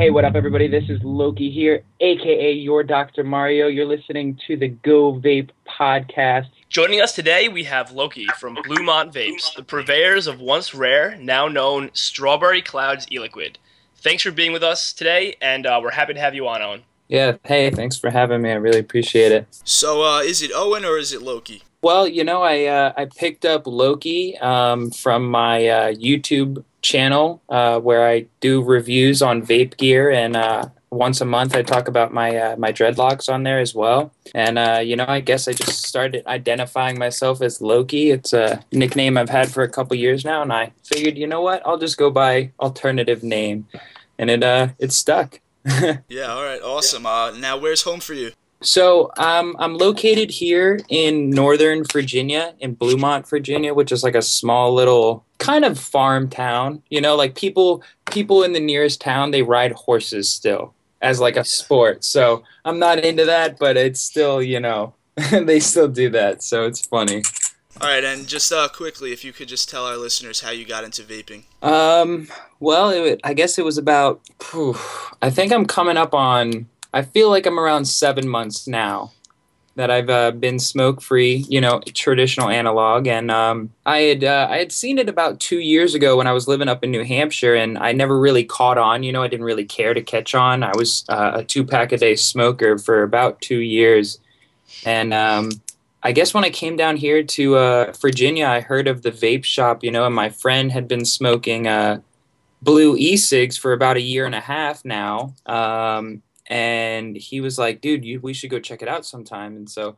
Hey, what up, everybody? This is Loki here, aka your Dr. Mario. You're listening to the Go Vape podcast. Joining us today, we have Loki from Bluemont Vapes, the purveyors of once rare, now known Strawberry Clouds e-liquid. Thanks for being with us today, and we're happy to have you on, Owen. Yeah, hey, thanks for having me. I really appreciate it. So, is it Owen or is it Loki? Well, I picked up Loki from my YouTube channel where I do reviews on vape gear, and once a month I talk about my dreadlocks on there as well. And I guess I just started identifying myself as Loki. It's a nickname I've had for a couple years now, and I figured, you know what, I'll just go by alternative name, and it stuck. Yeah, all right, awesome. Now, where's home for you? So I'm located here in Northern Virginia, in Bluemont, Virginia, which is like a small little kind of farm town. You know, like people in the nearest town, they ride horses still as like a sport. So I'm not into that, but it's still, they still do that. So it's funny. All right, and just quickly, if you could just tell our listeners how you got into vaping. Well, I guess it was about, I think I'm coming up on, I feel like I'm around 7 months now that I've been smoke-free, traditional analog. And I had seen it about 2 years ago when I was living up in New Hampshire, and I never really caught on. I didn't really care to catch on. I was a 2-pack-a-day smoker for about 2 years. And I guess when I came down here to Virginia, I heard of the vape shop, and my friend had been smoking blue e-cigs for about a year and a half now. And he was like, dude, we should go check it out sometime. And so,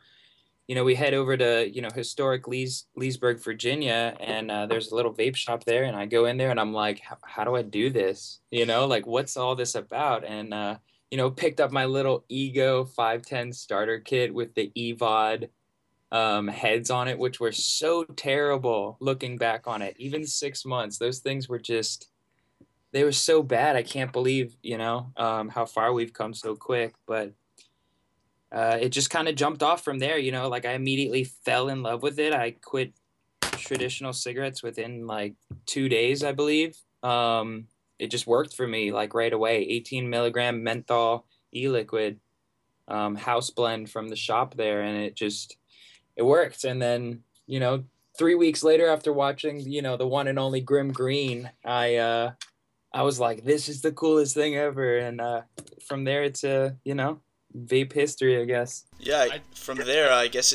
we head over to, historic Leesburg, Virginia, and there's a little vape shop there. And I go in there and I'm like, how do I do this? Like, what's all this about? And, picked up my little Ego 510 starter kit with the EVOD heads on it, which were so terrible looking back on it. Even 6 months, those things were just... they were so bad. I can't believe, how far we've come so quick. But it just kind of jumped off from there, like I immediately fell in love with it. I quit traditional cigarettes within like 2 days, I believe. It just worked for me like right away. 18 milligram menthol e-liquid house blend from the shop there. And it worked. And then, 3 weeks later after watching, the one and only Grim Green, I was like, this is the coolest thing ever. And from there, it's vape history, I guess. Yeah, from there, I guess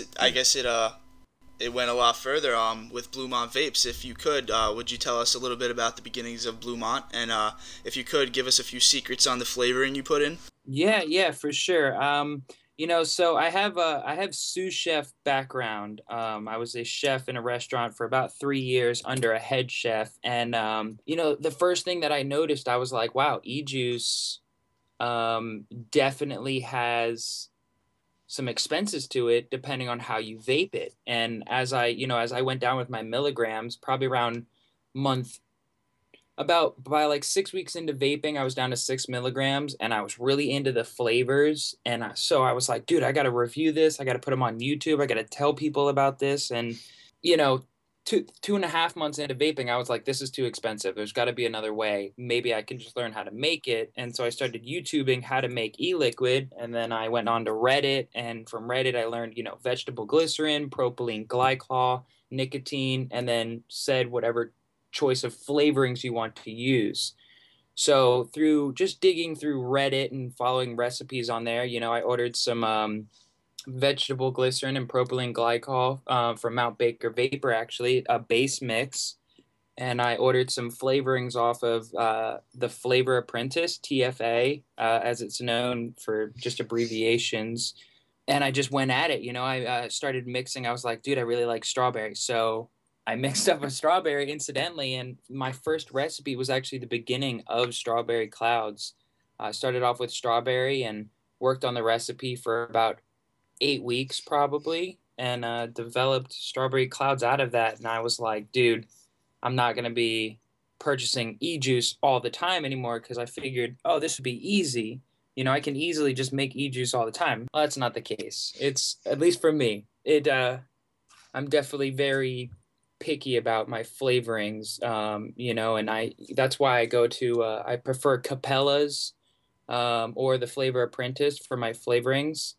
it went a lot further with Bluemont Vapes. If you could, would you tell us a little bit about the beginnings of Bluemont? And if you could, give us a few secrets on the flavoring you put in? Yeah, for sure. So I have sous chef background. I was a chef in a restaurant for about 3 years under a head chef. And, the first thing that I noticed, I was like, wow, e-juice definitely has some expenses to it depending on how you vape it. And as I went down with my milligrams, probably around by like 6 weeks into vaping, I was down to 6 milligrams, and I was really into the flavors. And so I was like, dude, I got to review this. I got to put them on YouTube. I got to tell people about this. And, 2.5 months into vaping, I was like, this is too expensive. There's got to be another way. Maybe I can just learn how to make it. And so I started YouTubing how to make e-liquid. And then I went on to Reddit. And from Reddit, I learned, vegetable glycerin, propylene glycol, nicotine, and then said whatever choice of flavorings you want to use. So through just digging through Reddit and following recipes on there, I ordered some vegetable glycerin and propylene glycol from Mount Baker Vapor, actually, a base mix. And I ordered some flavorings off of the Flavor Apprentice, TFA, as it's known for just abbreviations. And I just went at it. I started mixing. I was like, dude, I really like strawberry. So I mixed up a strawberry incidentally, and my first recipe was actually the beginning of Strawberry Clouds. I started off with strawberry and worked on the recipe for about 8 weeks probably, and developed Strawberry Clouds out of that. And I was like, dude, I'm not going to be purchasing e-juice all the time anymore, because I figured, oh, this would be easy. I can easily just make e-juice all the time. Well, that's not the case. It's, at least for me, I'm definitely very picky about my flavorings, and that's why I go to, I prefer Capella's or the Flavor Apprentice for my flavorings,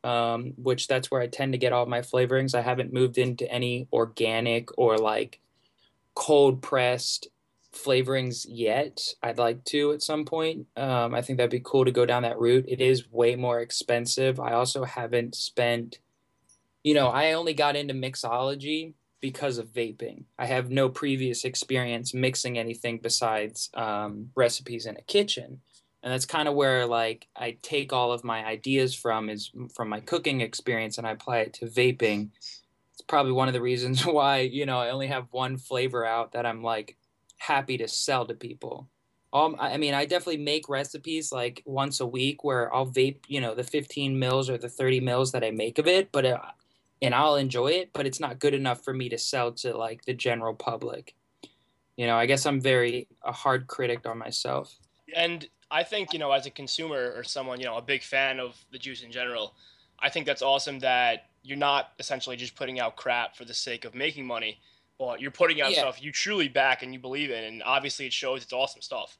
which that's where I tend to get all my flavorings. I haven't moved into any organic or like cold pressed flavorings yet. I'd like to at some point. I think that'd be cool to go down that route. It is way more expensive. I also haven't spent, I only got into mixology because of vaping. I have no previous experience mixing anything besides recipes in a kitchen. And that's kind of where like I take all of my ideas from is from my cooking experience and I apply it to vaping. It's probably one of the reasons why, I only have one flavor out that I'm like happy to sell to people. I mean, I definitely make recipes like once a week where I'll vape, the 15 mils or the 30 mils that I make of it, but and I'll enjoy it, but it's not good enough for me to sell to like the general public. I guess I'm very a hard critic on myself. And I think, as a consumer or someone, a big fan of the juice in general, I think that's awesome that you're not essentially just putting out crap for the sake of making money, but you're putting out Yeah. stuff you truly back and you believe in, and obviously it shows. It's awesome stuff.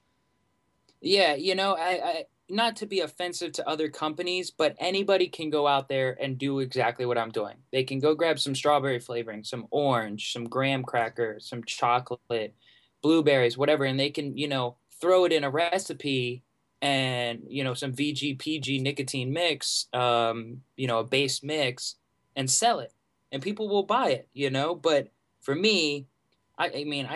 Yeah, I not to be offensive to other companies, but anybody can go out there and do exactly what I'm doing. They can go grab some strawberry flavoring, some orange, some graham cracker, some chocolate, blueberries, whatever, and they can, throw it in a recipe and, some VGPG nicotine mix, a base mix and sell it. And people will buy it, but for me, I mean,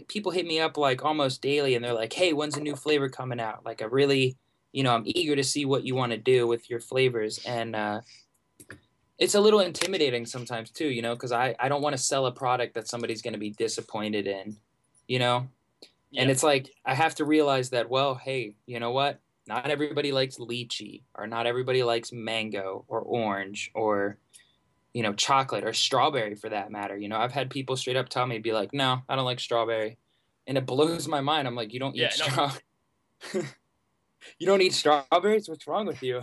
people hit me up like almost daily, and they're like, "Hey, when's a new flavor coming out?" Like, I really, I'm eager to see what you want to do with your flavors, and it's a little intimidating sometimes too, because I don't want to sell a product that somebody's going to be disappointed in, you know. And Yeah. it's like I have to realize that, well, hey, you know what? Not everybody likes lychee, or not everybody likes mango or orange or chocolate or strawberry for that matter. I've had people straight up tell me, be like, no, I don't like strawberry. And it blows my mind. I'm like, you don't eat Yeah, no, you don't eat strawberries? What's wrong with you?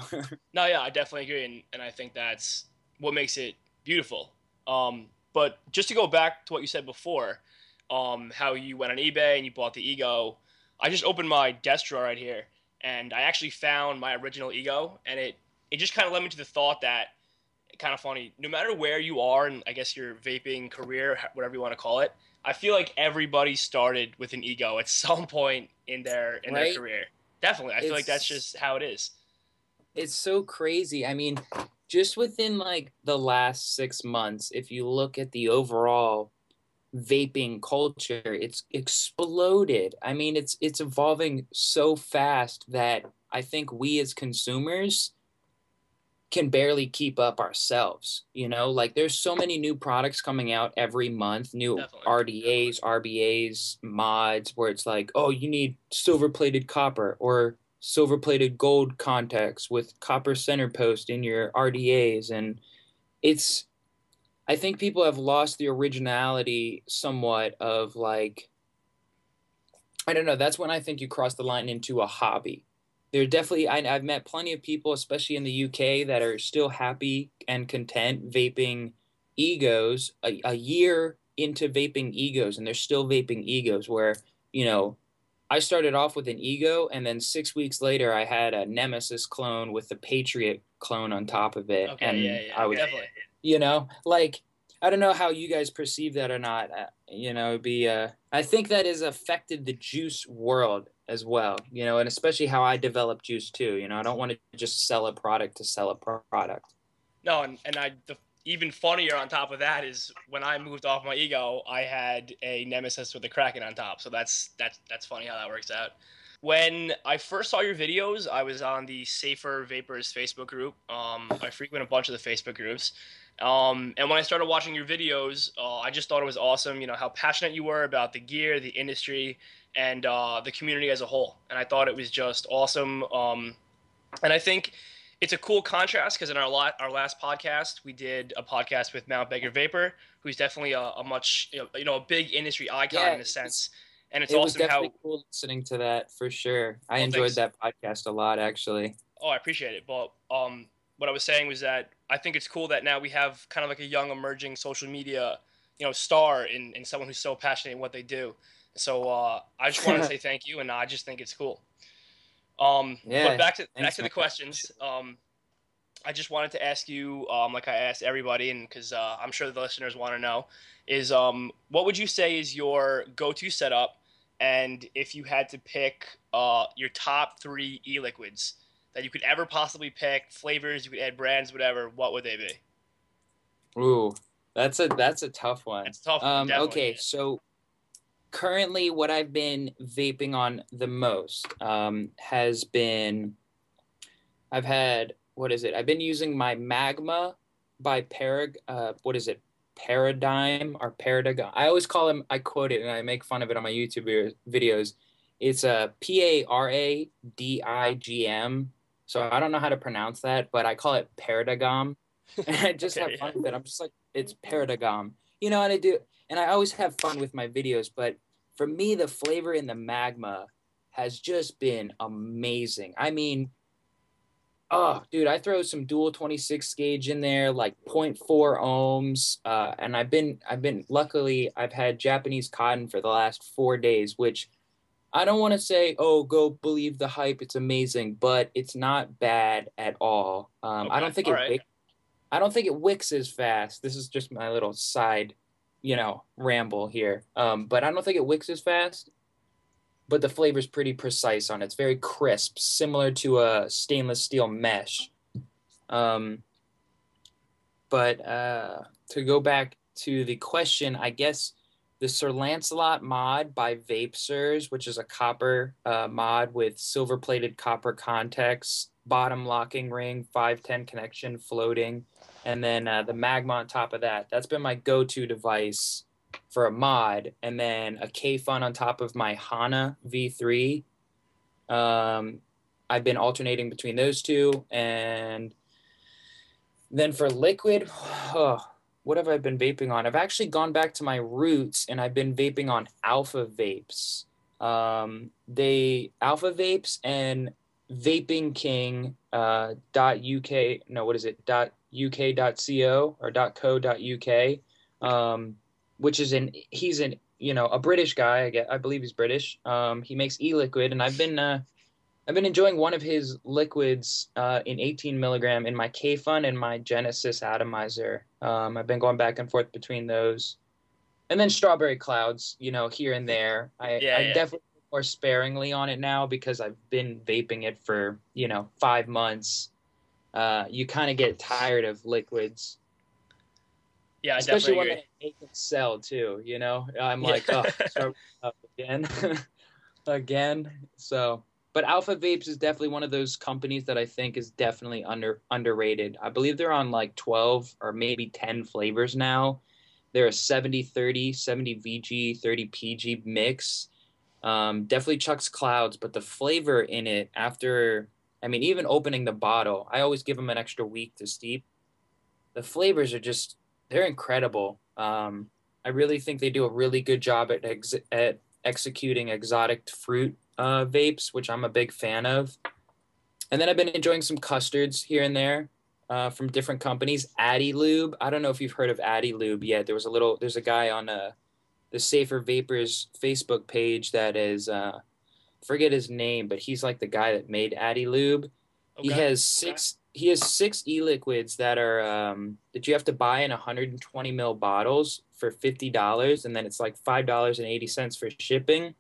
no, yeah, I definitely agree, and I think that's what makes it beautiful. But just to go back to what you said before, how you went on eBay and you bought the Ego, I just opened my desk drawer right here, and I actually found my original Ego, and it just kind of led me to the thought that, kind of funny, no matter where you are in, I guess, your vaping career, whatever you want to call it, I feel like everybody started with an Ego at some point in their Right? career. Definitely, I feel like that's It's just how it is. it's so crazy. I mean, just within like the last 6 months, if you look at the overall vaping culture, it's exploded. I mean, it's evolving so fast that I think we as consumers can barely keep up ourselves. Like there's so many new products coming out every month, new Definitely. RDAs, RBAs, mods, where it's like, oh, you need silver plated copper or silver plated gold contacts with copper center post in your RDAs. And it's, I think people have lost the originality somewhat of like, I don't know. That's when I think you cross the line into a hobby. There definitely, I've met plenty of people, especially in the UK, that are still happy and content vaping egos a year into vaping egos, and they're still vaping egos. Where, you know, I started off with an ego, and then 6 weeks later, I had a Nemesis clone with the Patriot clone on top of it, Okay, yeah, and yeah, I was, definitely. like I don't know how you guys perceive that or not. It'd be I think that has affected the juice world as well. And especially how I develop juice too. I don't want to just sell a product to sell a product. No, and the even funnier on top of that is when I moved off my Ego, I had a Nemesis with a Kraken on top. So that's funny how that works out. When I first saw your videos, I was on the Safer Vapors Facebook group. I frequent a bunch of the Facebook groups. And when I started watching your videos, I just thought it was awesome, how passionate you were about the gear, the industry, and the community as a whole. And I thought it was just awesome. And I think it's a cool contrast because in our last podcast, we did a podcast with Mount Baker Vapor, who's definitely a much, a big industry icon Yeah, in a sense. And it's it was awesome definitely how, cool listening to that for sure. I well, enjoyed thanks. that podcast a lot actually. Oh, I appreciate it. But what I was saying was that I think it's cool that now we have kind of like a young emerging social media, star in someone who's so passionate in what they do. So I just want to say thank you, and I just think it's cool. But Yeah. back Thanks, to the man. questions. I just wanted to ask you, like I asked everybody, and because I'm sure the listeners want to know, is what would you say is your go-to setup, and if you had to pick your top three e-liquids that you could ever possibly pick, flavors, you could add brands, whatever, what would they be? Ooh, that's a tough one. That's a tough one, definitely. Okay, so currently what I've been vaping on the most has been I've had what is it? I've been using my Magma by what is it? Paradigm or Paradigm. I always call him I quote it and I make fun of it on my YouTube videos. It's a Paradigm. So I don't know how to pronounce that, but I call it Paradigm. And I just have Okay, fun yeah. with it. I'm just like, it's Paradigm. And I do, and I always have fun with my videos, but for me, the flavor in the Magma has just been amazing. I mean, oh, dude, I throw some dual 26 gauge in there, like zero point 0.4 ohms. And luckily, I've had Japanese cotton for the last 4 days, which I don't want to say, oh, go believe the hype. It's amazing, but it's not bad at all. Okay, all right. I don't think it wicks as fast. This is just my little side, ramble here. But I don't think it wicks as fast. But the flavor's pretty precise on it. It's very crisp, similar to a stainless steel mesh. Um, but to go back to the question, I guess the Sir Lancelot mod by Vapesers, which is a copper mod with silver-plated copper contacts, bottom locking ring, 510 connection, floating, and then the Magma on top of that. That's been my go-to device for a mod, and then a K-Fun on top of my Hana V3. I've been alternating between those two, and then for liquid, what have I been vaping on? I've actually gone back to my roots, and I've been vaping on Alpha Vapes. They Alpha Vapes and Vaping King .uk. No, what is it? .uk.co or .co.uk. Which is he's a British guy. I believe he's British. He makes e-liquid, and I've been enjoying one of his liquids in 18 milligram in my K-Fun and my Genesis atomizer. I've been going back and forth between those. And then strawberry clouds, here and there. Yeah, I yeah. definitely more sparingly on it now because I've been vaping it for, 5 months. You kind of get tired of liquids. Yeah, I Especially definitely one agree. that I make and sell too, I'm Yeah. like, oh, strawberry cloud again. Again. So, but Alpha Vapes is definitely one of those companies that I think is definitely underrated. I believe they're on like 12 or maybe 10 flavors now. They're a 70-30, 70 VG, 30 PG mix. Definitely chucks clouds, but the flavor in it even opening the bottle, I always give them an extra week to steep. The flavors are they're incredible. I really think they do a really good job at executing exotic fruit vapes, which I'm a big fan of. And then I've been enjoying some custards here and there from different companies. Addy Lube. I don't know if you've heard of Addy Lube yet. There's a guy on the Safer Vapors Facebook page that is, forget his name, but he's like the guy that made Addy Lube. Okay. He has six e-liquids that are that you have to buy in 120 ml bottles for $50, and then it's like $5.80 for shipping.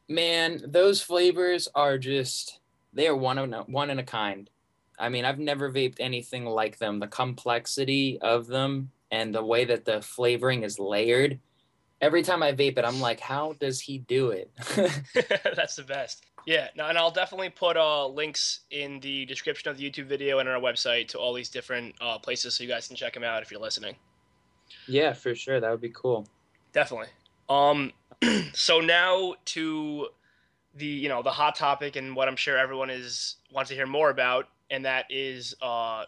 Man, those flavors are they are one in a kind. I mean, I've never vaped anything like them. The complexity of them and the way that the flavoring is layered. Every time I vape it, I'm like, how does he do it? That's the best. Yeah, no, and I'll definitely put links in the description of the YouTube video and on our website to all these different places so you guys can check them out if you're listening. Yeah, for sure. That would be cool. Definitely. So now to the the hot topic and what I'm sure everyone wants to hear more about, and that is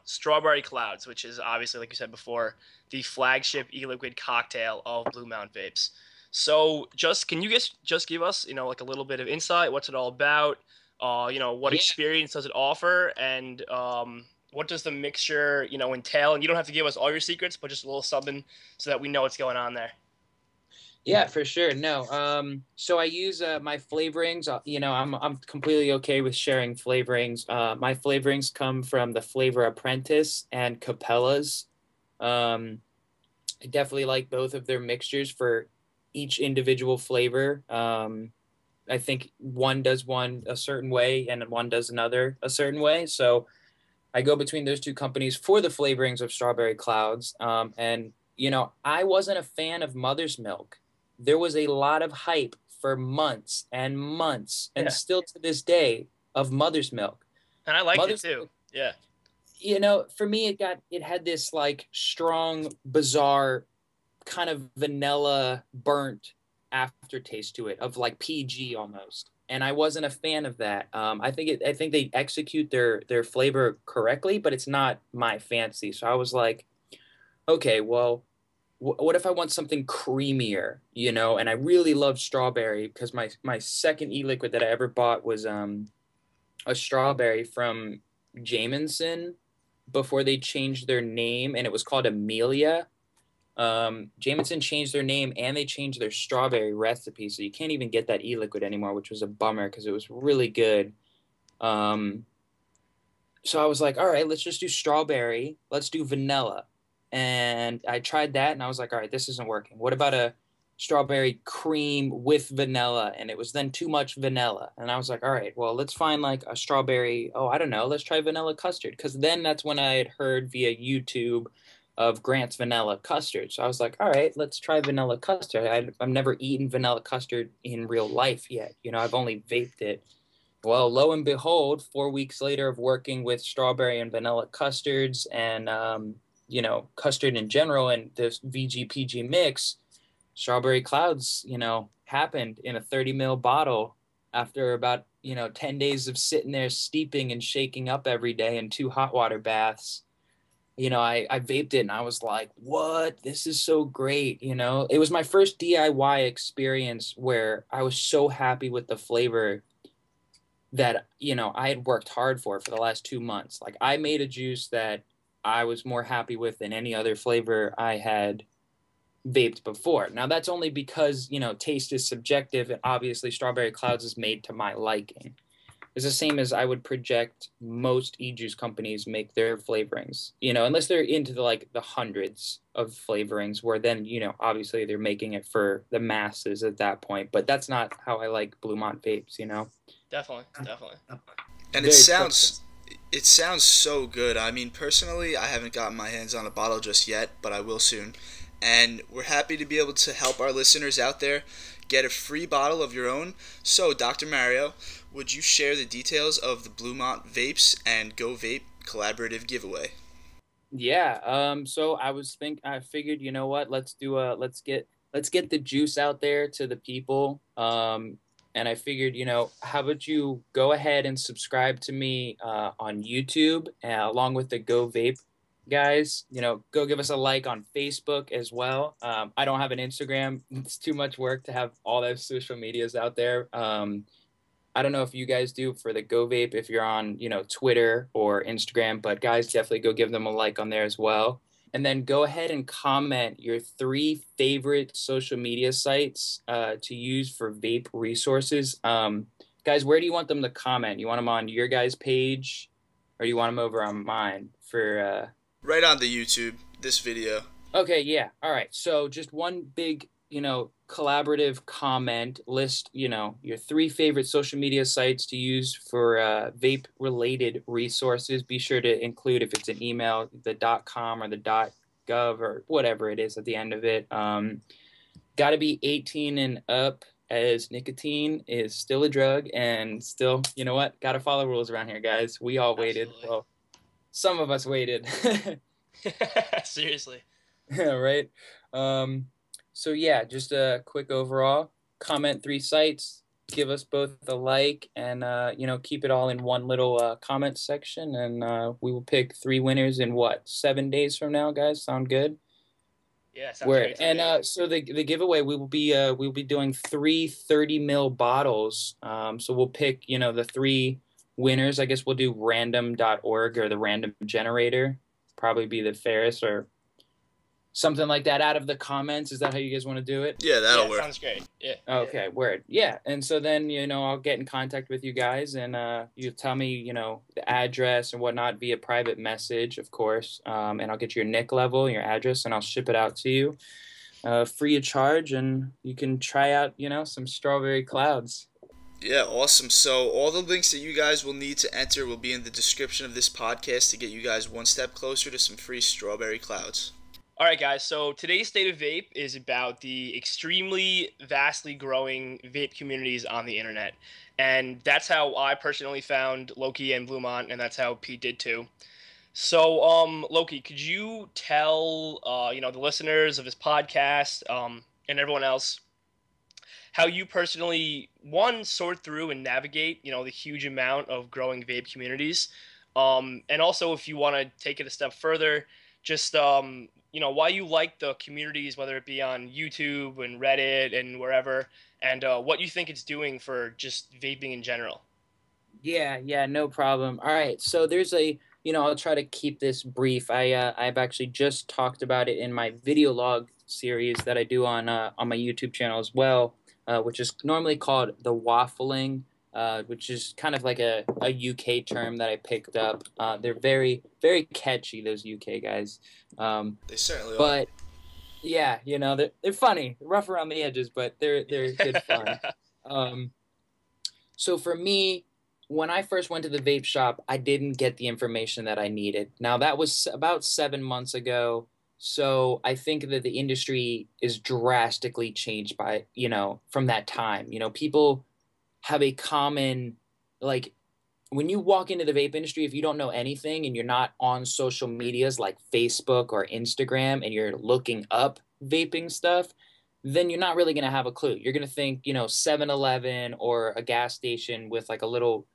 strawberry clouds, which is obviously, like you said before, the flagship e-liquid cocktail of Bluemont Vapes. So can you just give us like a little bit of insight? What's it all about? What experience does it offer, and what does the mixture entail? And you don't have to give us all your secrets, but just a little something so that we know what's going on there. Yeah, for sure. No. So I use my flavorings. I'm completely okay with sharing flavorings. My flavorings come from the Flavor Apprentice and Capella's. Um, I definitely like both of their mixtures for each individual flavor. I think one does one a certain way and one does another a certain way. So I go between those two companies for the flavorings of Strawberry Clouds. And, I wasn't a fan of Mother's Milk. There was a lot of hype for months, and Yeah, still to this day, of Mother's Milk. and I liked it Mother's too. Milk, Yeah, for me, it had this like strong, bizarre kind of vanilla burnt aftertaste to it of like PG almost. And I wasn't a fan of that. I think they execute their flavor correctly, but it's not my fancy. So I was like, okay, well, what if I want something creamier, And I really love strawberry because my second e-liquid that I ever bought was a strawberry from Jameson before they changed their name, and it was called Amelia. Jameson changed their name and they changed their strawberry recipe, so you can't even get that e-liquid anymore, which was a bummer because it was really good. Um, so I was like, all right, let's just do strawberry. Let's do vanilla. And I tried that and I was like, all right, this isn't working. What about a strawberry cream with vanilla? And it was then too much vanilla. And I was like, all right, well, let's find like a strawberry. Oh, I don't know. Let's try vanilla custard. Because then that's when I had heard via YouTube of Grant's vanilla custard. So I was like, all right, let's try vanilla custard. I've never eaten vanilla custard in real life yet. I've only vaped it. Well, lo and behold, 4 weeks later of working with strawberry and vanilla custards and, custard in general and this VGPG mix, Strawberry Clouds, happened in a 30 ml bottle after about, 10 days of sitting there steeping and shaking up every day in 2 hot water baths. I vaped it and I was like, what? This is so great. It was my first DIY experience where I was so happy with the flavor that I had worked hard for the last 2 months. Like I made a juice that I was more happy with than any other flavor I had vaped before. Now that's only because taste is subjective, and obviously Strawberry Clouds is made to my liking. It's the same as I would project most e-juice companies make their flavorings. Unless they're into the hundreds of flavorings, where then obviously they're making it for the masses at that point. But that's not how I like Bluemont vapes. definitely, definitely. And Very focused. it sounds so good. I mean, personally, I haven't gotten my hands on a bottle just yet, but I will soon. And we're happy to be able to help our listeners out there get a free bottle of your own. So, Dr. Mario, would you share the details of the Bluemont Vapes and Go Vape collaborative giveaway? Yeah. So I figured, what, let's get the juice out there to the people. And I figured, how about you go ahead and subscribe to me on YouTube along with the Go Vape guys. Go give us a like on Facebook as well. I don't have an Instagram. It's too much work to have all those social medias out there. I don't know if you guys do for the Go Vape, if you're on, Twitter or Instagram, but guys, definitely go give them a like on there as well. And then go ahead and comment your 3 favorite social media sites to use for vape resources. Guys, where do you want them to comment? You want them on your guys' page, or do you want them over on mine for Right on the YouTube, this video. Okay, yeah. All right. So just one big, collaborative comment list, your 3 favorite social media sites to use for vape related resources. Be sure to include, if it's an email, the .com or the .gov or whatever it is at the end of it. Got to be 18 and up, as nicotine is still a drug, and still, got to follow rules around here, guys. We all waited. Absolutely. Well, some of us waited. Seriously. Yeah, right. So yeah, just a quick overall. Comment 3 sites, give us both a like, and keep it all in one little comment section, and we will pick 3 winners in what, 7 days from now, guys? Sound good? Yeah, sounds Where great to and me. so the giveaway, we will be doing 3 30 ml bottles. So we'll pick the 3 winners. I guess we'll do random.org or the random generator. Probably be the fairest, or something like that out of the comments. Is that how you guys want to do it? Yeah, that'll Yeah, work. sounds great. Yeah. Okay, word. Yeah. And so then, I'll get in contact with you guys and you tell me, the address and whatnot via private message, of course. And I'll get your NIC level, your address, and I'll ship it out to you free of charge. And you can try out, some strawberry clouds. Yeah, awesome. So all the links that you guys will need to enter will be in the description of this podcast to get you guys one step closer to some free strawberry clouds. All right, guys. So today's State of Vape is about the extremely vastly growing vape communities on the internet. And that's how I personally found Loki and Bluemont, and that's how Pete did too. So, Loki, could you tell, the listeners of this podcast, and everyone else, how you personally, one, sort through and navigate, the huge amount of growing vape communities, and also if you want to take it a step further, just why you like the communities, whether it be on YouTube and Reddit and wherever, and what you think it's doing for just vaping in general. Yeah, no problem. All right, so there's I'll try to keep this brief. I've actually just talked about it in my video log series that I do on my YouTube channel as well, which is normally called the waffling, which is kind of like a UK term that I picked up. They're very, very catchy, those UK guys. They certainly are. But yeah, they're funny, rough around the edges, but they're good fun. So for me, when I first went to the vape shop, I didn't get the information that I needed. Now, that was about 7 months ago. So I think that the industry is drastically changed by, from that time. People have a common, like, when you walk into the vape industry, if you don't know anything and you're not on social medias like Facebook or Instagram and you're looking up vaping stuff, then you're not really going to have a clue. You're going to think, 7-Eleven or a gas station with like a little,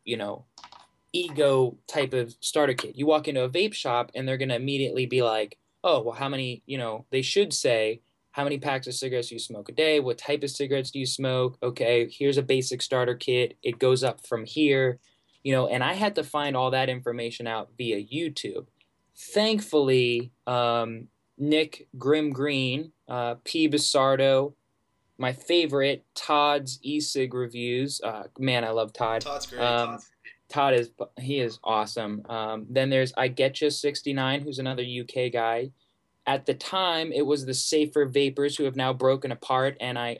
ego type of starter kit. You walk into a vape shop and they're going to immediately be like, oh, well, how many, they should say, how many packs of cigarettes do you smoke a day? What type of cigarettes do you smoke? Okay, here's a basic starter kit. It goes up from here, and I had to find all that information out via YouTube. Thankfully, Nick Grim Green, P. Basardo, my favorite, Todd's e-cig reviews. Man, I love Todd. Todd's great. Todd is awesome. Then there's I Getcha 69, who's another UK guy. At the time, it was the Safer Vapors, who have now broken apart, and at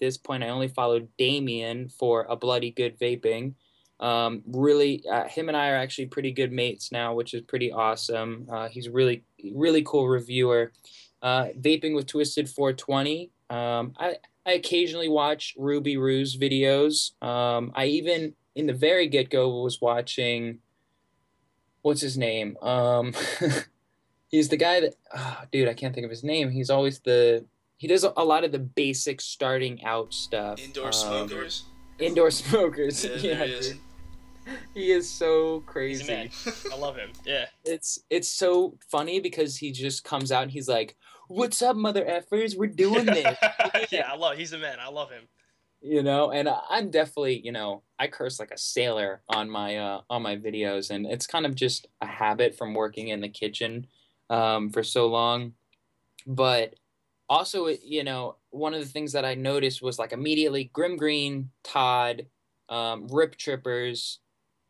this point, I only follow Damien for A Bloody Good Vaping. Really, him and I are actually pretty good mates now, which is pretty awesome. He's really, really cool reviewer. Vaping with Twisted 420. I occasionally watch Ruby Roo's videos. I even, in the very get-go, was watching, what's his name? He's the guy that, dude, I can't think of his name. He does a lot of the basic starting out stuff. Indoor smokers. Indoor smokers. Yeah, he is. He is so crazy. He's a man. I love him. Yeah. It's so funny because he just comes out and he's like, "What's up, mother effers? We're doing this." Yeah, he's a man. I love him. And I'm definitely, I curse like a sailor on my videos, and it's kind of just a habit from working in the kitchen for so long. But also, one of the things that I noticed was like immediately Grim Green, Todd, Rip Trippers,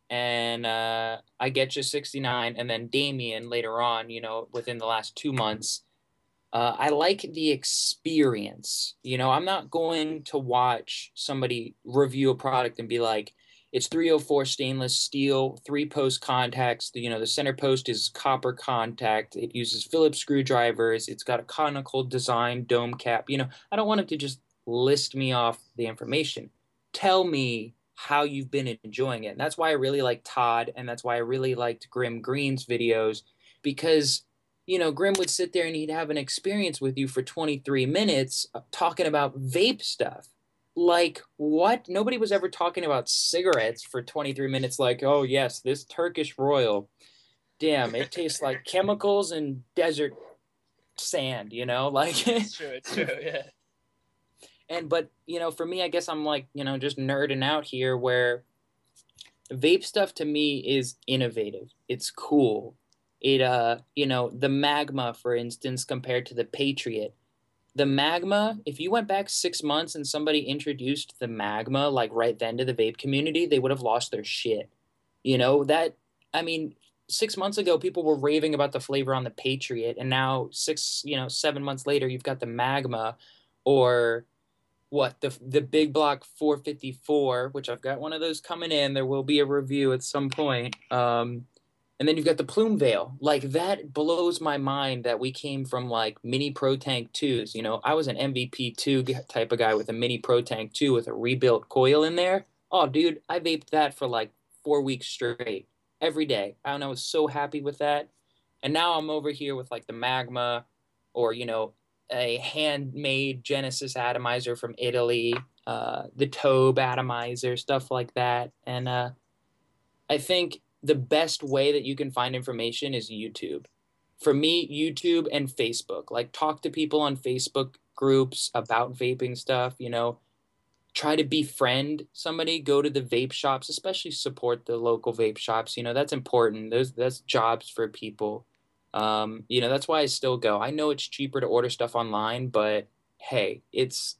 and I Getcha 69, and then Damien later on, within the last 2 months. I like the experience. I'm not going to watch somebody review a product and be like, it's 304 stainless steel, 3-post contacts. The center post is copper contact. It uses Phillips screwdrivers. It's got a conical design dome cap. I don't want them to just list me off the information. Tell me how you've been enjoying it. And that's why I really like Todd, and that's why I really liked Grim Green's videos, because Grim would sit there and he'd have an experience with you for 23 minutes talking about vape stuff. Like, what? Nobody was ever talking about cigarettes for 23 minutes like, oh, yes, this Turkish Royal. Damn, it tastes like chemicals and desert sand, Like, It's true, yeah. But, for me, I guess I'm like, just nerding out here where vape stuff to me is innovative. It's cool. The Magma, for instance, compared to the Patriot. The Magma, if you went back 6 months and somebody introduced the Magma like right then to the vape community, they would have lost their shit. I mean, 6 months ago, people were raving about the flavor on the Patriot, and now 7 months later, you've got the Magma, or what the Big Block 454, which I've got one of those coming in. There will be a review at some point. And then you've got the Plume Veil. Like, that blows my mind that we came from like mini Pro Tank 2s. I was an MVP 2 type of guy with a mini Pro Tank 2 with a rebuilt coil in there. Oh, dude, I vaped that for like 4 weeks straight every day. I was so happy with that. And now I'm over here with like the Magma, or, a handmade Genesis atomizer from Italy, the Tobe atomizer, stuff like that. And I think the best way that you can find information is YouTube. For me, YouTube and Facebook. Like, talk to people on Facebook groups about vaping stuff, try to befriend somebody, go to the vape shops, especially support the local vape shops. That's important. That's jobs for people. That's why I still go. I know it's cheaper to order stuff online, but hey, that's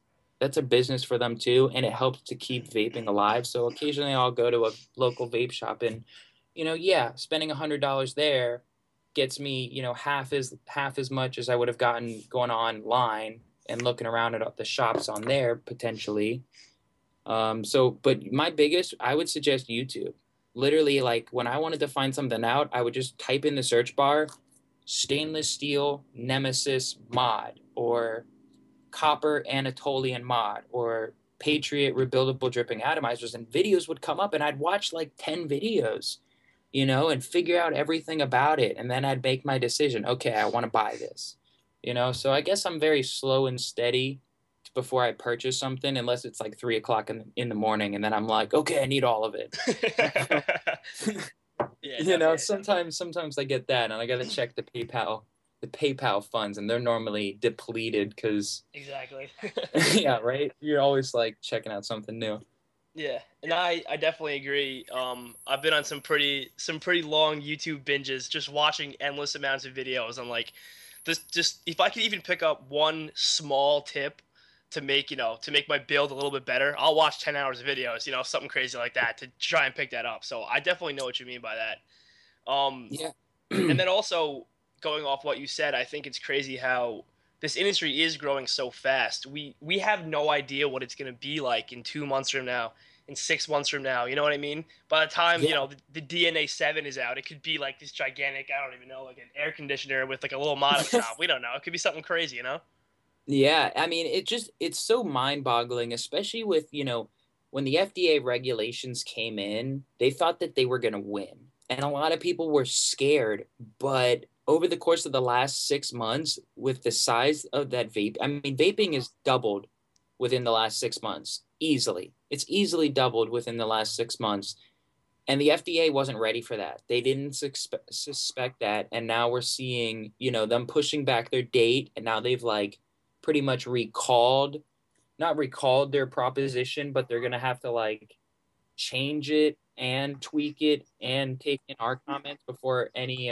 a business for them too, and it helps to keep vaping alive. So occasionally I'll go to a local vape shop, and spending $100 there gets me, half as much as I would have gotten going online and looking around at the shops on there potentially. But my biggest, I would suggest YouTube. Literally, like, when I wanted to find something out, I would just type in the search bar, stainless steel Nemesis mod, or copper Anatolian mod, or Patriot rebuildable dripping atomizers, and videos would come up, and I'd watch like 10 videos, and figure out everything about it. And then I'd make my decision. Okay, I want to buy this, so I guess I'm very slow and steady before I purchase something, unless it's like 3 o'clock in the morning, and then I'm like, okay, I need all of it. Yeah, sometimes I get that, and I got to check the PayPal funds, and they're normally depleted because exactly. yeah, right. You're always like checking out something new. Yeah, and I definitely agree. I've been on some pretty long YouTube binges, just watching endless amounts of videos. I'm like, just if I could even pick up one small tip to make my build a little bit better, I'll watch 10 hours of videos, something crazy like that to try and pick that up. So I definitely know what you mean by that. Yeah. And then also, going off what you said, I think it's crazy how this industry is growing so fast. We have no idea what it's going to be like in 2 months from now, in 6 months from now. You know what I mean? By the time the DNA 7 is out, it could be like this gigantic, I don't even know, like an air conditioner with like a little mod up top. We don't know. It could be something crazy, Yeah, I mean, it's so mind-boggling, especially with, when the FDA regulations came in, they thought that they were going to win. And a lot of people were scared, but over the course of the last 6 months, with the size of that vape, I mean, vaping is doubled within the last 6 months, easily. It's easily doubled within the last 6 months. And the FDA wasn't ready for that. They didn't suspect that. And now we're seeing, them pushing back their date. And now they've like pretty much not recalled their proposition, but they're going to have to like change it and tweak it and take in our comments before any,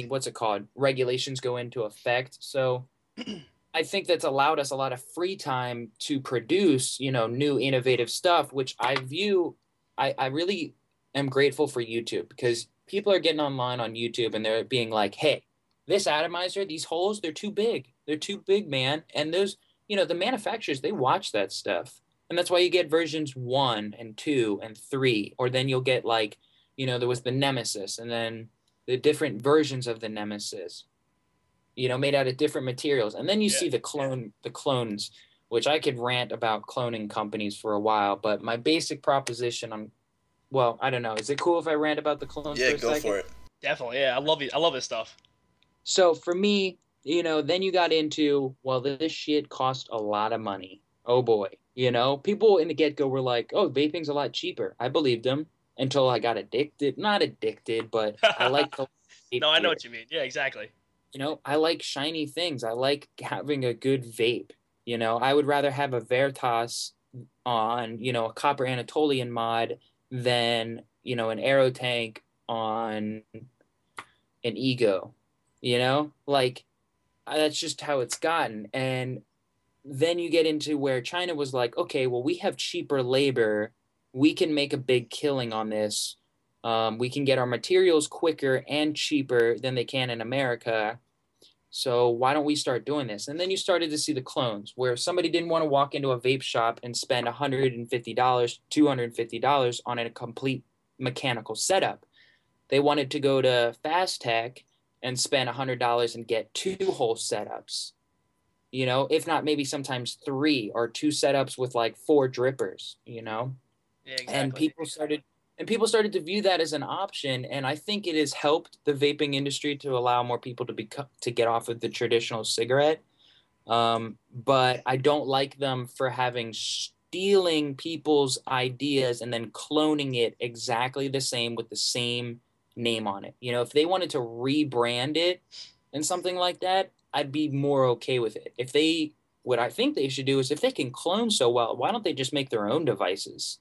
what's it called, regulations go into effect. So I think that's allowed us a lot of free time to produce, new innovative stuff, which I really am grateful for YouTube, because people are getting online on YouTube and they're being like, hey, this atomizer, these holes, they're too big. They're too big, man. And those, the manufacturers, they watch that stuff. And that's why you get versions 1 and 2 and 3. Or then you'll get like, there was the Nemesis, and then the different versions of the Nemesis, made out of different materials. And then you see the clones, which I could rant about cloning companies for a while. But my basic proposition, I don't know. Is it cool if I rant about the clones for a second? Yeah, go for it. Definitely, yeah. I love this stuff. So for me, then you got into, well, this shit cost a lot of money. Oh boy. People in the get-go were like, oh, vaping's a lot cheaper. I believed them until I got addicted. Not addicted, but I like the No, I know what you mean. Yeah, exactly. I like shiny things. I like having a good vape. I would rather have a Veritas on, a copper Anatolian mod than, an Aero Tank on an ego, like that's just how it's gotten. And then you get into where China was like, okay, well, we have cheaper labor. We can make a big killing on this. We can get our materials quicker and cheaper than they can in America. So why don't we start doing this? And then you started to see the clones where somebody didn't want to walk into a vape shop and spend $150, $250 on a complete mechanical setup. They wanted to go to Fast Tech and spend $100 and get 2 whole setups, if not maybe sometimes 3 or 2 setups with like 4 drippers, Yeah, exactly. And people started to view that as an option. And I think it has helped the vaping industry to allow more people to get off of the traditional cigarette. But I don't like them for stealing people's ideas and then cloning it exactly the same with the same name on it. If they wanted to rebrand it and something like that, I'd be more okay with it. What I think they should do is if they can clone so well, why don't they just make their own devices?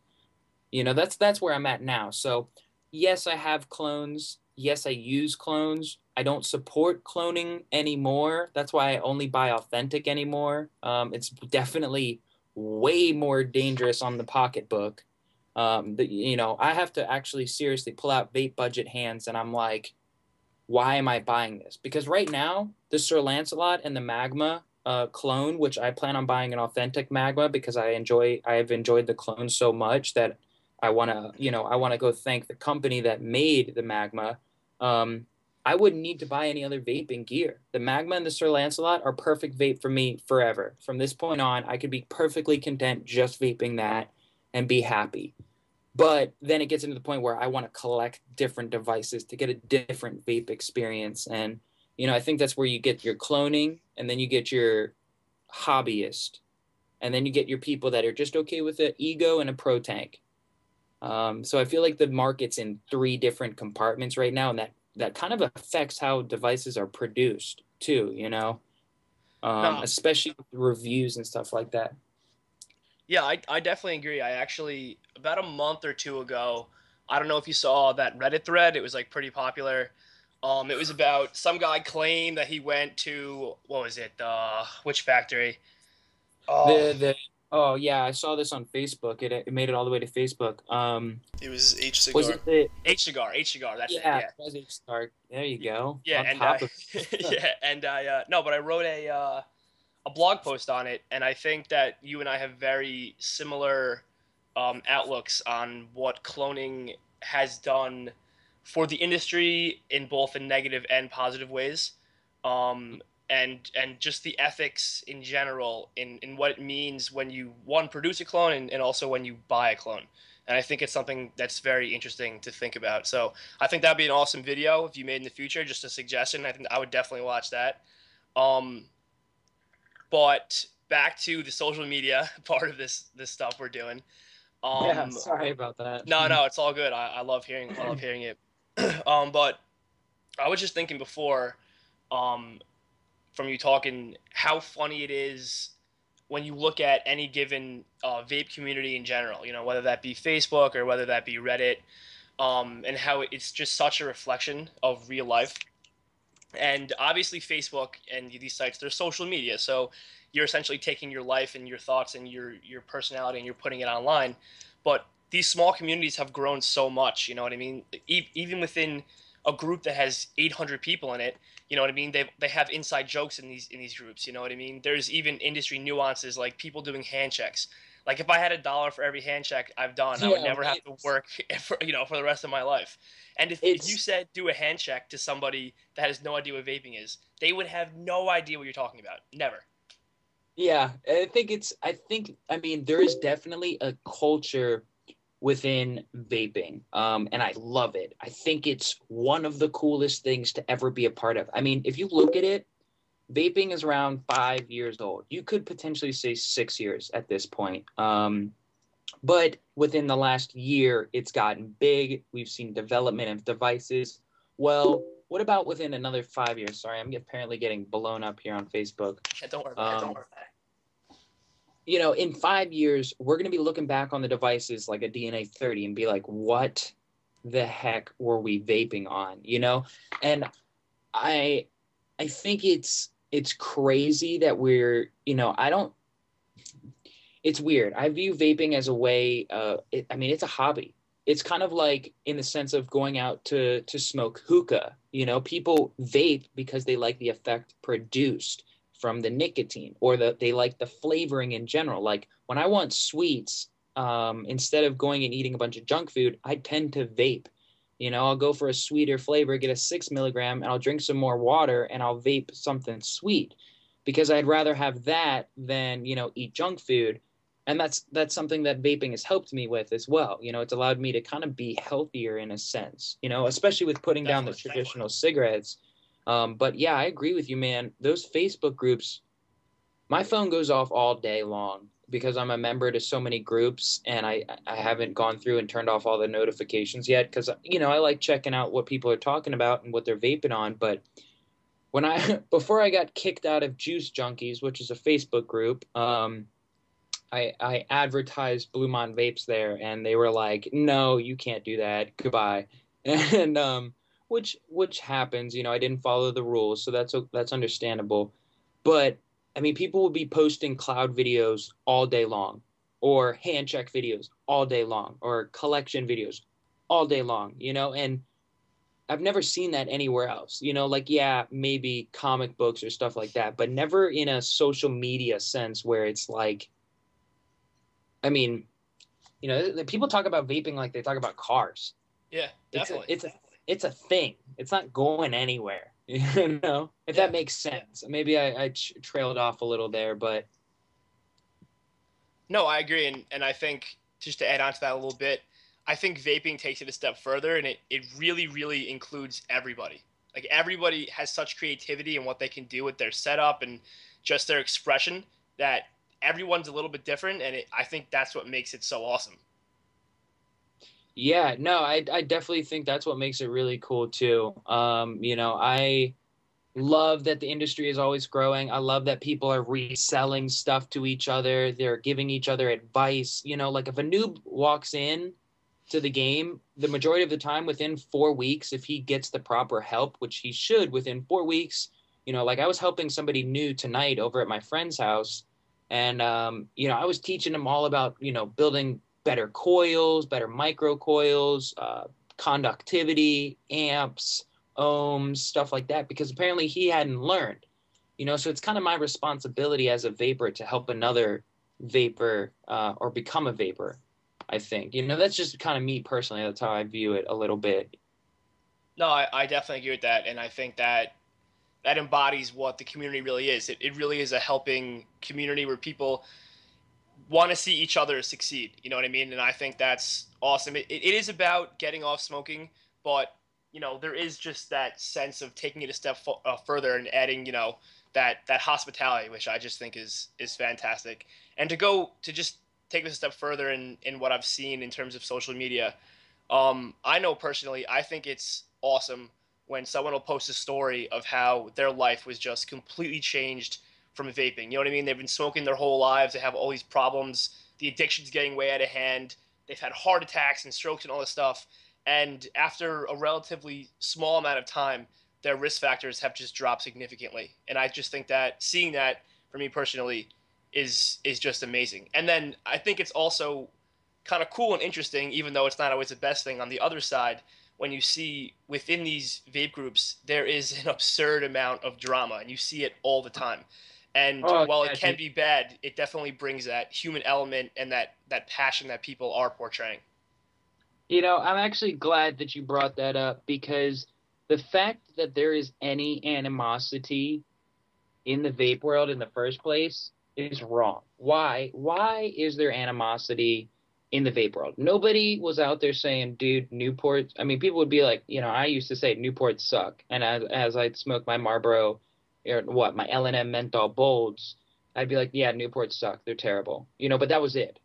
That's where I'm at now. So yes, I have clones. Yes, I use clones. I don't support cloning anymore. That's why I only buy authentic anymore. It's definitely way more dangerous on the pocketbook. I have to actually seriously pull out vape budget hands, and I'm like, why am I buying this? Because right now, the Sir Lancelot and the Magma clone, which I plan on buying an authentic Magma because I have enjoyed the clone so much that I want to go thank the company that made the Magma. I wouldn't need to buy any other vaping gear. The Magma and the Sir Lancelot are perfect vape for me forever. From this point on, I could be perfectly content just vaping that and be happy. But then it gets into the point where I want to collect different devices to get a different vape experience. And, I think that's where you get your cloning, and then you get your hobbyist, and then you get your people that are just okay with an ego and a pro tank. So I feel like the market's in 3 different compartments right now, and that kind of affects how devices are produced too, No. Especially with reviews and stuff like that. Yeah, I definitely agree. I actually, about a month or 2 ago, I don't know if you saw that Reddit thread. It was like pretty popular. It was about some guy claimed that he went to, what was it? Which factory? Oh, Oh yeah, I saw this on Facebook. It made it all the way to Facebook. It was H cigar. Was it the H cigar. That's it. yeah? Yeah. It was H Star. There you go. Yeah, On and top of yeah, and I no, but I wrote a blog post on it, and I think that you and I have very similar outlooks on what cloning has done for the industry in both the negative and positive ways, and just the ethics in general in what it means when you produce a clone and also when you buy a clone. And I think it's something that's very interesting to think about. So I think that'd be an awesome video if you made in the future. Just a suggestion. I think I would definitely watch that. But back to the social media part of this stuff we're doing. yeah. Sorry about that. No, it's all good. I love hearing it. But I was just thinking before, from you talking, how funny it is when you look at any given vape community in general. Whether that be Facebook or whether that be Reddit, and how it's just such a reflection of real life. And obviously Facebook and these sites, they're social media. So you're essentially taking your life and your thoughts and your personality and you're putting it online. But these small communities have grown so much, you know what I mean? Even within a group that has 800 people in it, you know what I mean? They have inside jokes in these groups, you know what I mean? There's even industry nuances like people doing hand checks. Like if I had $1 for every hand check I've done, I would never have to work for the rest of my life. And if you said do a hand check to somebody that has no idea what vaping is, they would have no idea what you're talking about. Never. Yeah, I mean, there is definitely a culture within vaping, and I love it. I think it's one of the coolest things to ever be a part of. I mean, if you look at it, vaping is around 5 years old. You could potentially say 6 years at this point. But within the last year, it's gotten big. We've seen development of devices. Well, what about within another 5 years? Sorry, I'm apparently getting blown up here on Facebook. Yeah, don't worry about it. Don't worry about it. In 5 years, we're going to be looking back on the devices like a DNA 30 and be like, what the heck were we vaping on, you know? And I think it's crazy that we're, you know, it's weird. I view vaping as a way, I mean, it's a hobby. It's kind of like in the sense of going out to smoke hookah. You know, people vape because they like the effect produced from the nicotine, or they like the flavoring in general. Like when I want sweets, instead of going and eating a bunch of junk food, I tend to vape. You know, I'll go for a sweeter flavor, get a 6 milligram, and I'll drink some more water, and I'll vape something sweet because I'd rather have that than, you know, eat junk food. And that's something that vaping has helped me with as well. You know, it's allowed me to kind of be healthier in a sense, you know, especially with putting down the traditional cigarettes. But yeah, I agree with you, man. Those Facebook groups, my phone goes off all day long because I'm a member to so many groups, and I haven't gone through and turned off all the notifications yet because, you know, I like checking out what people are talking about and what they're vaping on. But before I got kicked out of Juice Junkies, which is a Facebook group, I advertised Bluemont Vapes there, and they were like, "No, you can't do that. Goodbye." And which happens, you know. I didn't follow the rules, so that's understandable. But I mean, people will be posting cloud videos all day long, or hand check videos all day long, or collection videos all day long, you know. And I've never seen that anywhere else, you know. Like, yeah, maybe comic books or stuff like that, but never in a social media sense where it's like, I mean, you know, the people talk about vaping like they talk about cars. Yeah, definitely. It's a thing. It's not going anywhere. You know, if that makes sense. Maybe I trailed off a little there, but no, I agree, and I think just to add on to that a little bit, I think vaping takes it a step further, and it really really includes everybody. Like everybody has such creativity in what they can do with their setup and just their expression that everyone's a little bit different, and I think that's what makes it so awesome. yeah, no, I definitely think that's what makes it really cool too. You know, I love that the industry is always growing. I love that people are reselling stuff to each other. They're giving each other advice. You know, like if a noob walks in to the game, the majority of the time within 4 weeks, if he gets the proper help, which he should within 4 weeks, you know, like I was helping somebody new tonight over at my friend's house. And, you know, I was teaching him all about, you know, building better coils, better micro coils, conductivity, amps, ohms, stuff like that, because apparently he hadn't learned, you know. So it's kind of my responsibility as a vapor to help another vapor or become a vapor, I think. You know, that's just kind of me personally. That's how I view it a little bit. No, I definitely agree with that, and I think that that embodies what the community really is. It really is a helping community where people want to see each other succeed. You know what I mean? And I think that's awesome. It is about getting off smoking, but you know there is just that sense of taking it a step further and adding, you know, that hospitality, which I just think is fantastic. And to go to just take this a step further in what I've seen in terms of social media, I know personally, I think it's awesome when someone will post a story of how their life was just completely changed from vaping. You know what I mean? They've been smoking their whole lives. They have all these problems. The addiction's getting way out of hand. They've had heart attacks and strokes and all this stuff. And after a relatively small amount of time, their risk factors have just dropped significantly. And I just think that seeing that for me personally is just amazing. And then I think it's also kind of cool and interesting, even though it's not always the best thing on the other side, when you see within these vape groups, there is an absurd amount of drama, and you see it all the time. And while it can be bad, it definitely brings that human element and that passion that people are portraying. You know, I'm actually glad that you brought that up, because the fact that there is any animosity in the vape world in the first place is wrong. Why? Why is there animosity in the vape world? Nobody was out there saying, dude, Newport. I mean, people would be like, you know, I used to say Newports suck. And as I'd smoke my Marlboro, or my L&M menthol bolds, I'd be like, yeah, Newports suck. They're terrible. You know, but that was it.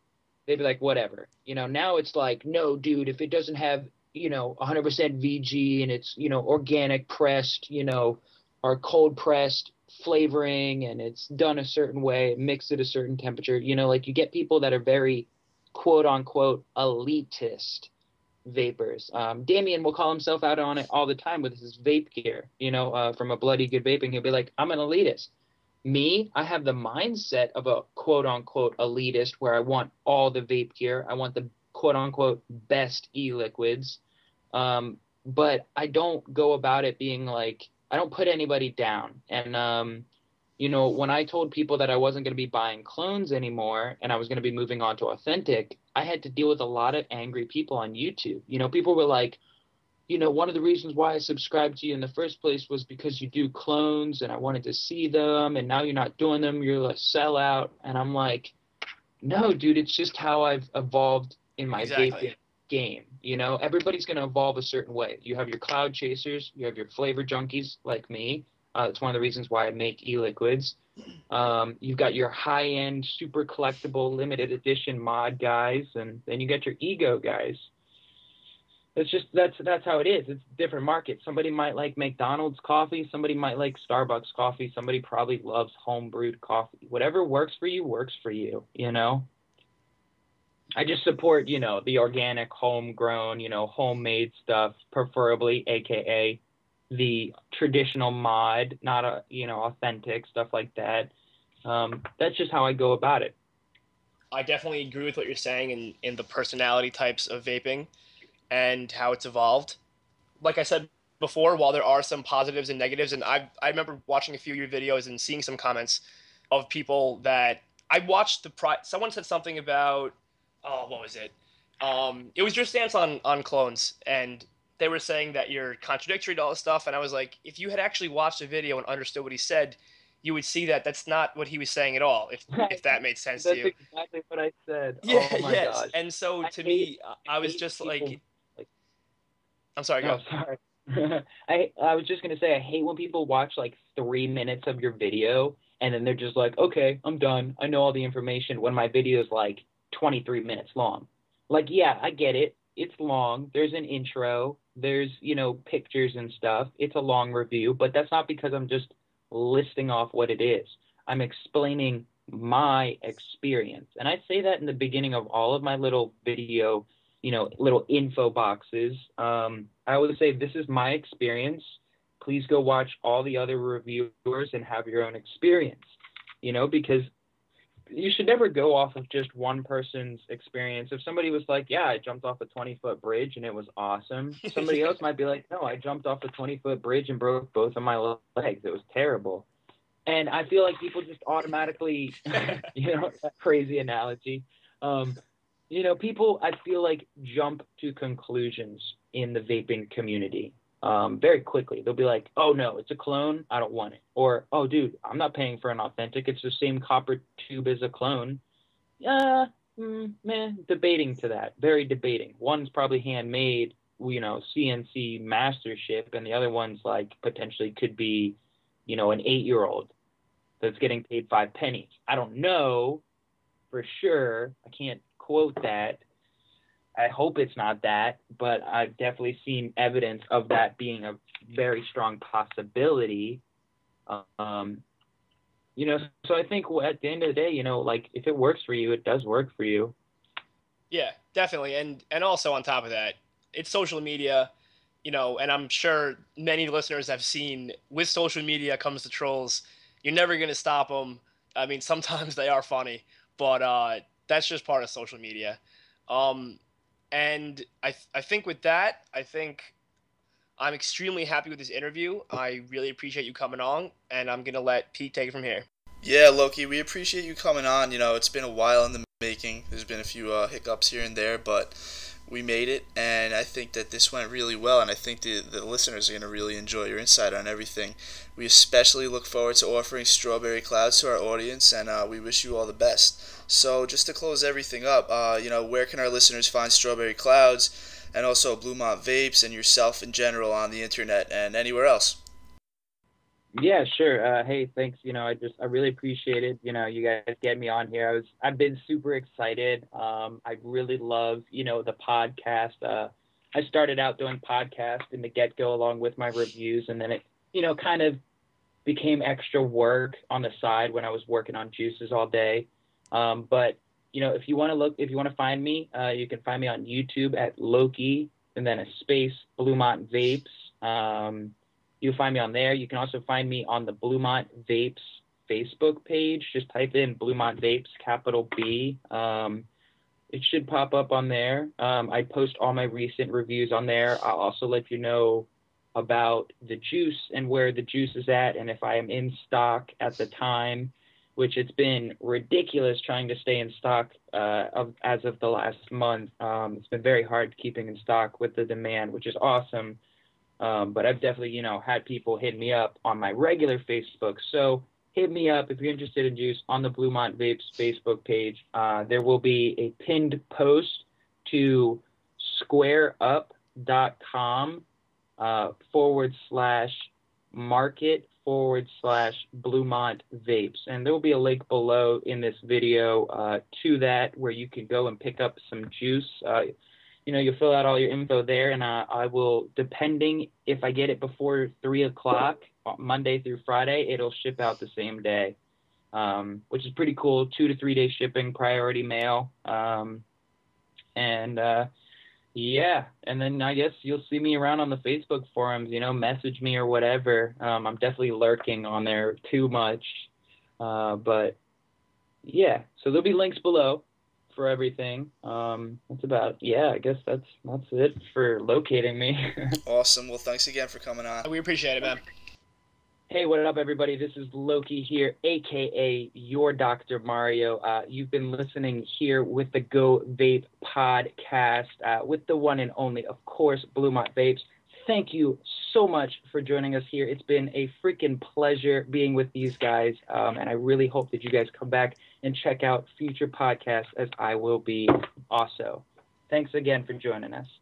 They'd be like, whatever. You know, now it's like, no, dude, if it doesn't have, you know, 100% VG and it's, you know, organic pressed, you know, or cold pressed flavoring, and it's done a certain way, mixed at a certain temperature, you know, like you get people that are very quote unquote elitist vapors. Damien will call himself out on it all the time with his vape gear, from a Bloody Good Vaping. He'll be like, I'm an elitist. Me, I have the mindset of a quote unquote elitist where I want all the vape gear. I want the quote unquote best e-liquids. But I don't go about it being like, I don't put anybody down. And, when I told people that I wasn't going to be buying clones anymore and I was going to be moving on to authentic, I had to deal with a lot of angry people on YouTube. People were like, one of the reasons why I subscribed to you in the first place was because you do clones and I wanted to see them, and now you're not doing them, you're a sellout. And I'm like, no, dude, it's just how I've evolved in my vaping game. Everybody's going to evolve a certain way. You have your cloud chasers, you have your flavor junkies like me. It's one of the reasons why I make e-liquids. You've got your high-end, super collectible, limited edition mod guys, and then you got your ego guys. That's how it is. It's a different market. Somebody might like McDonald's coffee. Somebody might like Starbucks coffee. Somebody probably loves home brewed coffee. Whatever works for you, works for you, I just support, the organic, homegrown, homemade stuff, preferably, AKA the traditional mod, not authentic, stuff like that. That's just how I go about it. I definitely agree with what you're saying in the personality types of vaping and how it's evolved. Like I said before, while there are some positives and negatives, and I remember watching a few of your videos and seeing some comments of people that I watched someone said something about, what was it? It was your stance on clones, and they were saying that you're contradictory to all this stuff, and I was like, if you had actually watched the video and understood what he said, you would see that that's not what he was saying at all, if that made sense to you. That's exactly what I said. Yeah, oh my gosh. And so to me, I was just like, I'm sorry, go. Sorry. I was just going to say, I hate when people watch like 3 minutes of your video, and then they're just like, okay, I'm done. I know all the information, when my video is like 23 minutes long. Like, yeah, I get it. It's long. There's an intro. There's, pictures and stuff. It's a long review, but that's not because I'm just listing off what it is. I'm explaining my experience. And I say that in the beginning of all of my little video, little info boxes. I always say, this is my experience. Please go watch all the other reviewers and have your own experience, because you should never go off of just one person's experience. If somebody was like, yeah, I jumped off a 20-foot bridge and it was awesome, somebody else might be like, no, I jumped off a 20-foot bridge and broke both of my legs. It was terrible. And I feel like people just automatically, that crazy analogy. People, I feel like, jump to conclusions in the vaping community very quickly. They'll be like, oh, no, it's a clone. I don't want it. Or, oh, dude, I'm not paying for an authentic. It's the same copper tube as a clone. Debating to that. Very debating. One's probably handmade, CNC mastership, and the other one's like potentially could be, an 8-year-old that's getting paid 5 pennies. I don't know for sure. I can't quote that. I hope it's not that, but I've definitely seen evidence of that being a very strong possibility. So I think at the end of the day, if it works for you, it does work for you. Yeah, definitely. And also on top of that, it's social media, and I'm sure many listeners have seen, with social media comes the trolls. You're never going to stop them. I mean, sometimes they are funny, but that's just part of social media. And I think with that, I'm extremely happy with this interview. I really appreciate you coming on, and I'm going to let Pete take it from here. Yeah, Loki, we appreciate you coming on. It's been a while in the making. There's been a few hiccups here and there, but we made it, and I think that this went really well, and I think the listeners are going to really enjoy your insight on everything. We especially look forward to offering Strawberry Clouds to our audience, and we wish you all the best. So just to close everything up, where can our listeners find Strawberry Clouds and also Bluemont Vapes and yourself in general on the internet and anywhere else? Yeah, sure. Hey, thanks. I really appreciate it. You guys getting me on here. I've been super excited. I really love, the podcast. I started out doing podcasts in the get-go along with my reviews, and then it, kind of became extra work on the side when I was working on juices all day. But if you want to find me, you can find me on YouTube at Loki and then a space Bluemont Vapes. You'll find me on there. You can also find me on the Bluemont Vapes Facebook page. Just type in Bluemont Vapes, capital B. It should pop up on there. I post all my recent reviews on there. I'll also let you know about the juice and where the juice is at and if I am in stock at the time, which it's been ridiculous trying to stay in stock as of the last month. It's been very hard keeping in stock with the demand, which is awesome. But I've definitely, had people hit me up on my regular Facebook. So hit me up if you're interested in juice on the Bluemont Vapes Facebook page. There will be a pinned post to squareup.com /market/Bluemont Vapes. And there will be a link below in this video to that where you can go and pick up some juice. You'll fill out all your info there, and I will, depending if I get it before 3 o'clock, Monday through Friday, it'll ship out the same day, which is pretty cool. 2 to 3 day shipping, priority mail. Yeah, and then I guess you'll see me around on the Facebook forums, message me or whatever. I'm definitely lurking on there too much. But yeah, so there'll be links below for everything. That's about, I guess that's it for locating me. Awesome. Well, thanks again for coming on. We appreciate it, man. Hey, what up, everybody? This is Loki here, a.k.a. your Dr. Mario. You've been listening here with the Go Vape podcast with the one and only, of course, Bluemont Vapes. Thank you so much for joining us here. It's been a freaking pleasure being with these guys, and I really hope that you guys come back and check out future podcasts, as I will be also. Thanks again for joining us.